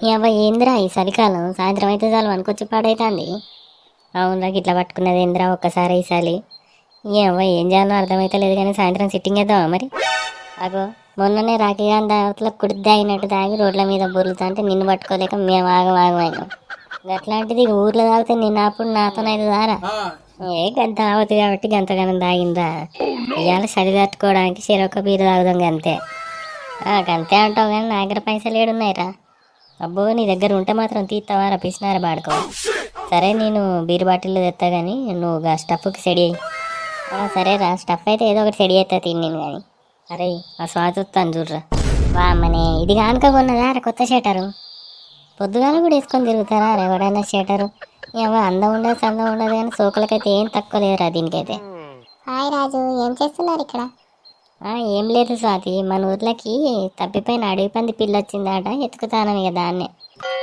అవ్వ ఏందిరా ఈ చలికాలం సాయంత్రం అయితే చాలు వనుకొచ్చి పాడైతుంది. అవునరా ఇట్లా పట్టుకున్నది ఏందిరా ఒక్కసారి ఈసారి అవ్వ ఏం చేయాలో అర్థమైతే లేదు కానీ సాయంత్రం సిట్టింగ్ వేద్దామా మరి. అగో మొన్ననే రాఖీ గాని దావతలో కుడిద్ది అయినట్టు తాగి రోడ్ల మీద బుర్లుతా అంటే నిన్ను పట్టుకోలేక మేము ఆగమాగమైనాం. అట్లాంటిది ఊర్లో తాగితే నిన్న అప్పుడు నాతోనైతే దారా ఏ గంత ఆవతి కాబట్టి గంతగానం తాగిందా. ఇవాళ చలి తట్టుకోవడానికి చెరొక బీరు తాగుదాం గంతే. గంతే అంటావు కానీ నా దగ్గర పైసలు ఏడున్నాయిరా. అబ్బో నీ దగ్గర ఉంటే మాత్రం తీస్తావారా పిసినారా బాడుకో. సరే నేను బీరు బాటిల్లో తెస్తా కానీ నువ్వు స్టఫ్కి సెడి అయ్యి. సరేరా స్టఫ్ అయితే ఏదో ఒకటి సెడి అవుతా తిని నేను కానీ. అరే ఆ స్వాతి వస్తాను చూడ్రా. వామ్మనే ఇది కానుక కొన్నదా రా కొత్త షేటరు. పొద్దుగాల కూడా వేసుకొని తిరుగుతారా రా ఎవడైనా షేటరు. ఏమో అందం ఉండదు చందం ఉండదు కానీ సోకులకైతే ఏం తక్కువ లేదురా దీనికైతే. హాయ్ రాజు, ఏం చేస్తున్నారు ఇక్కడ? ఏం లేదు స్వాతి, మన ఊర్లోకి తప్పిపోయిన అడవి పంది పిల్ల వచ్చిందాట, ఎత్తుకుతాను ఇక దాన్నే.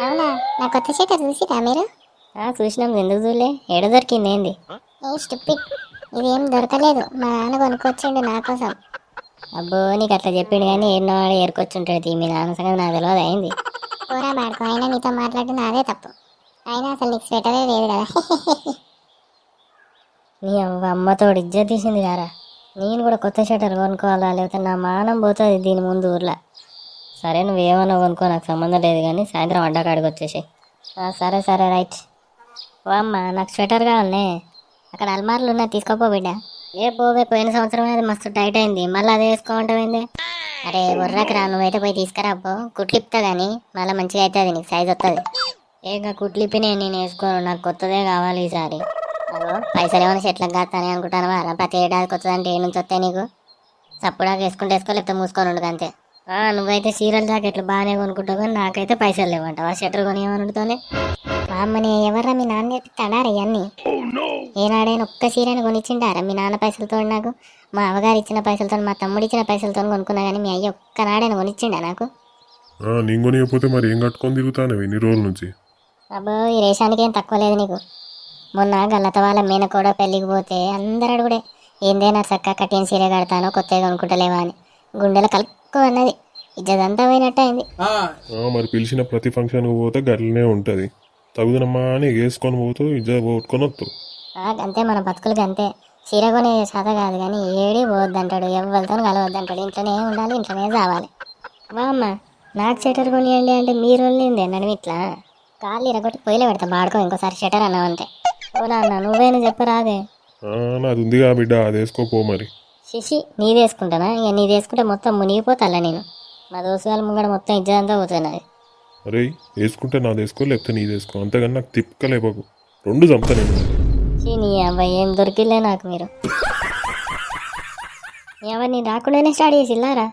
అవునా, నా కొత్త షేటర్ చూసిరా మీరు? చూసినాం, ఎందుకు చూడలే, ఏడ దొరికింది ఏంది? ఏ స్టూపిడ్, ఇదేం దొరకలేదు, మా నాన్న కొనుక్కొచ్చిండు నా కోసం. అబ్బో నీకు అట్లా చెప్పిండు కానీ ఎన్నో వాడు ఏరుకొచ్చుంటాడు మీ నాన్న సంగతి నాకు తెలియదు అయింది. పోరా బాడుకో, అయినా నీతో మాట్లాడి నాదే తప్పు. అయినా అసలు నీకు స్వెటరే లేదు కదా. నీ అమ్మతోడు ఇజ్జత్ తీసింది కారా. నేను కూడా కొత్త షట్టర్ కొనుక్కోవాలా లేకపోతే నా మానం పోతుంది దీని ముందు ఊర్లో. సరే నువ్వేమన్నా కొనుక్కో, నాకు సంబంధం లేదు కానీ సాయంత్రం అడ్డకాడికి వచ్చేసి. సరే సరే రైట్. ఓ అమ్మ నాకు స్వెటర్ కావాలనే, అక్కడ అల్మార్లు ఉన్నాయి తీసుకోపో బిడ్డ. ఏ పోవే, పోయిన సంవత్సరం అది మస్తు టైట్ అయింది, మళ్ళీ అదే వేసుకోమంటావేంది? అరే బుర్రకు రా, నువ్వైతే పోయి తీసుకురా పో, కుట్లిప్తా కానీ మళ్ళీ మంచిగా అవుతుంది, నీకు సైజ్ వస్తుంది. ఏగా కుట్లిప్పినే నేను వేసుకోను, నాకు కొత్తదే కావాలి ఈసారి. అదో పైసలు ఏమైనా చెట్లకు కాస్తానే అనుకుంటాను వారా, ప్రతి ఏడాది కొత్తదంటే ఏ నుంచి వస్తాయి నీకు? చప్పుడాగా వేసుకుంటే వేసుకో, లేకపోతే మూసుకొని ఉండదు అంతే. నువ్వైతే చీరల జాకెట్లు బాగానే కొనుక్కుంటావు కానీ నాకైతే పైసలు లేవంటావా షట్టర్ కొని ఏమనుకుంటానే. అమ్మని ఎవర్రా మీ నాన్న చెప్తాడారా ఇవన్నీ? ఏనాడైనా ఒక్క చీరని కొనిచ్చిండారా మీ నాన్న పైసలతో? నాకు మా అవగారు ఇచ్చిన పైసలతో, మా తమ్ముడు ఇచ్చిన పైసలతో కొనుక్కున్నా కానీ మీ అయ్య ఒక్కనాడైనా కొనిచ్చిండా నాకు? నేను కొనియకపోతే మరి ఏం కట్టుకొని తిరుగుతాను ఇన్ని రోజుల నుంచి? అబ్బో ఈ రేషానికి ఏం తక్కువ లేదు నీకు. మొన్న గల్లత వాళ్ళ మేనకోడ పెళ్ళికి పోతే అందరు అడుగుడే, ఏందేనా చక్క కట్టిన చీర కడతానో కొత్తగా కొనుక్కుంటలేవా అని. గుండెలో కలుక్కు అన్నది, ఇజ్జదంతా పోయినట్టు అయింది. మరి పిలిచిన ప్రతి ఫంక్షన్కి పోతే గట్లనే ఉంటుంది. తగుదనమ్మా అని వేసుకొని పోతూ ఇజ్జత పోగొట్టుకొని వస్తావు. అంతే మన బతుకులకి అంతే. చీర కొనే శాత కాదు కానీ ఏడి పోవద్దంటాడు, ఎవరితో కలవద్దంటాడు, ఇంట్లోనే ఉండాలి, ఇంట్లోనే చావాలి. అమ్మ నాకు షటర్ కొనియండి అంటే మీరు వెళ్ళిందే నడుము ఇట్లా కాళ్ళు ఇరగొట్టి పొయ్యిలో పెడతా బాడుకో, ఇంకోసారి షటర్ అన్నావంటే. ఓ నాన్న నువ్వేనా చెప్పరాదే. నాది ఉందిగా బిడ్డ, అది వేసుకోపో మరి. శిషి నీది వేసుకుంటానా? ఇక నీది వేసుకుంటే మొత్తం మునిగిపోతాలా నేను. మా దోస్తుగాల ముంగడ మొత్తం ఇజ్జతంతా పోతుంది నాది. అరే వేసుకుంటే నాది వేసుకో, లేకపోతే నీది వేసుకో, అంతేగాని నాకు తిప్పలేపకు, రెండు చంపుతా నేను. నీ అబ్బాయి ఏం దొరికిలే నాకు మీరు. ఎవరిని రాకుండానే స్టార్ట్ చేసిల్లారా?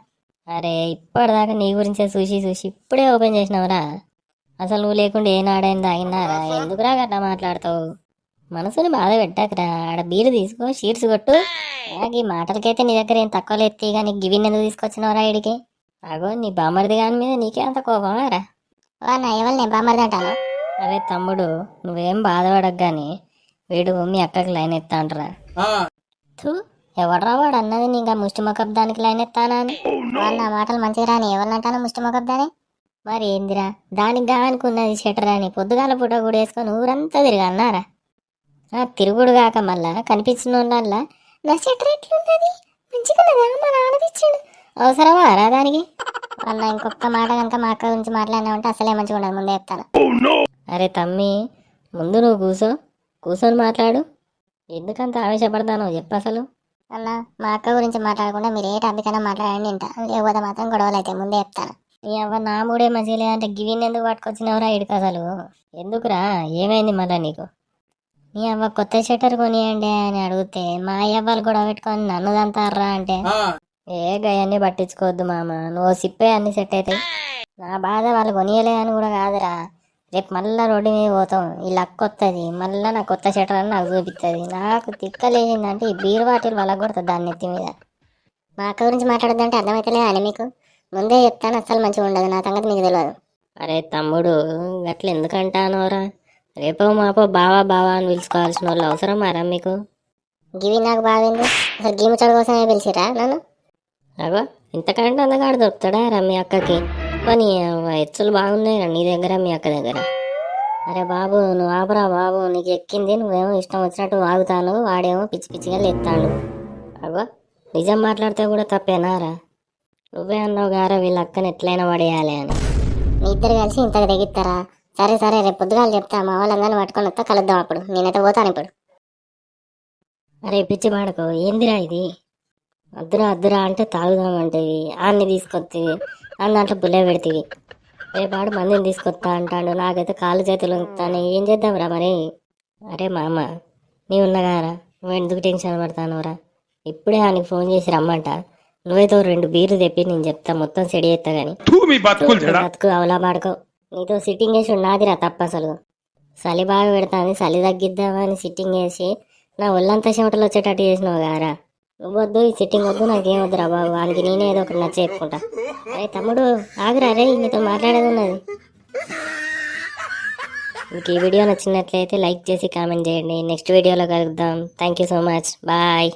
అరే ఇప్పటిదాకా నీ గురించే చూసి చూసి ఇప్పుడే ఓపెన్ చేసినావురా. అసలు నువ్వు లేకుండా ఏనాడైనా తాగినారా? ఎందుకురా గట్లా మాట్లాడతావు? మనసుని బాధ పెట్టాకరా, ఆడ బీరు తీసుకో, షీట్స్ కొట్టు. ఈ మాటలకైతే నీ దగ్గర ఏం తక్కువ లేదు, కానీ గివిని ఎందుకు తీసుకొచ్చినవరా ఇడికి? అగో నీ బామర్ది గాని మీద నీకే అంత కోపమారా? నా ఎవరు నేను బామర్ది అంటాను? అరే తమ్ముడు నువ్వేం బాధపడకు కానీ వీడు మీ అక్కకి లైన్ ఎత్తా అంటరా. ఎవడరా వాడు అన్నది నీకు ముష్టి మొకప్ దానికి లైన్ ఎత్తానా అని? నా మాటలు మంచిగా రాని ఎవరినంటాను ముష్టి మొకప్ దాని? మరి ఏందిరా దానికి గానుకున్నది షటర్ అని పొద్దుగాల పూట కూడా వేసుకొని ఊరంతా తిరగన్నారా? తిరుగుడు కాక మళ్ళా కనిపించిన వాళ్ళ నా షటర్ ఎట్లున్నది మంచిగా మా నాన్న తెచ్చిండు, అవసరమా రా దానికి? వాళ్ళ ఇంకొక మాట కనుక మా అక్క గురించి మాట్లాడినామంటే అసలే మంచిగా ఉండదు, ముందే చెప్తాను. అరే తమ్మి ముందు నువ్వు కూర్చొని మాట్లాడు, ఎందుకంత ఆవేశపడతానో చెప్పు అసలు. అన్న మా అక్క గురించి మాట్లాడకుండా మీరు ఏ టాపిక్ అయినా మాట్లాడండి, ఇంట లేకపోతే మాత్రం గొడవలు అయితే ముందే చెప్తాను. నీ అవ్వ నా మూడే మంచిగా లేదంటే గివిని ఎందుకు పట్టుకొచ్చినవరా ఇడికి అసలు? ఎందుకురా ఏమైంది మళ్ళా నీకు? నీ అవ్వ కొత్త షట్టర్ కొనియండి అని అడిగితే మా అవ్వలు గొడవ పెట్టుకొని నన్ను దంతారా అంటే ఏ గయన్ని పట్టించుకోవద్దు మామ, నువ్వు సిప్పే అన్ని సెట్ అవుతాయి. నా బాధ వాళ్ళు కొనియలే అని కూడా కాదురా, రేపు మళ్ళీ రోడ్డు మీద పోతాం, ఈ లక్ వస్తుంది మళ్ళీ నా కొత్త షట్టర్ అని నాకు చూపిస్తుంది. నాకు తిక్కలేసిందంటే ఈ బీరు బాటిల్ వాళ్ళకి కొడుతుంది దాన్ని ఎత్తి మీద. మా అక్క గురించి మాట్లాడొద్దంటే అర్థమవుతలేదు అని మీకు? ముందే చెప్తాను, అస్సలు మంచిగా ఉండదు, నా సంగతి మీకు తెలియదు. అరే తమ్ముడు గట్ల ఎందుకంటానోరా? రేపో మాపో బావా బావా అని పిలుచుకోవాల్సిన వాళ్ళు అవసరం మారా మీకు? గివి నాకు బాగుంది, అసలు గిమ్ము చదువు కోసమే పిలిచిరా నన్ను? అగో ఇంతకంటే అందగాడు దొరుకుతాడా రా మీ అక్కకి? కానీ ఎచ్చులు బాగున్నాయి నీ దగ్గర మీ అక్క దగ్గర. అరే బాబు నువ్వు ఆపరా బాబు, నీకు ఎక్కింది, నువ్వేమో ఇష్టం వచ్చినట్టు వాగుతాను, వాడేమో పిచ్చి పిచ్చిగా లేస్తాడు. అగో నిజం మాట్లాడితే కూడా తప్పేనారా? నువ్వే అన్నావు గారా వీళ్ళ అక్కని ఎట్లయినా పడేయాలి అని. మీ ఇద్దరు కలిసి ఇంతకు తెగిస్తారా? సరే సరే, రేపు పొద్దుగాలు చెప్తా, మా వాళ్ళందరినీ పట్టుకొని వస్తా, కలుద్దాం అప్పుడు. నేనైతే పోతాను ఇప్పుడు. అరే పిచ్చి పాడకో, ఏందిరా ఇది? అద్దురా అద్దురా అంటే తాగుదామంటేవి, ఆన్ని తీసుకొచ్చేవి, అన్న దాంట్లో పుల్లే పెడితేవి. రేపాడు మందిని తీసుకొస్తా అంటాడు, నాకైతే కాళ్ళు చేతులు వస్తాను, ఏం చేద్దాంరా మరి? అరే మామ నీ ఉన్నగారా, నువ్వు ఎందుకు టెన్షన్ పడతానురా? ఇప్పుడే ఆయనకి ఫోన్ చేసి రమ్మంట, నువ్వైతే 2 బీర్లు తెప్పి నేను చెప్తా, మొత్తం సెడి చేస్తా గానీ బతుకు అవలా పాడుకో. నీతో సిట్టింగ్ వేసి ఉన్నదిరా తప్ప అసలు. చలి బాగా పెడతాను, చలి తగ్గిద్దామని సిట్టింగ్ వేసి నా ఒళ్ళంతా చెమటలు వచ్చేటట్టు చేసినావు గారా. నువ్వు వద్దు, ఈ సిట్టింగ్ వద్దు, నాకేం వద్దురా బాబు, వానికి నేనే ఏదో ఒకటి నచ్చ చెప్పుకుంటా. అరే తమ్ముడు ఆగురా, రే నీతో మాట్లాడేది ఉన్నది. మీకు ఈ వీడియో నచ్చినట్లయితే లైక్ చేసి కామెంట్ చేయండి. నెక్స్ట్ వీడియోలో కలుద్దాం. Thank you so much, bye.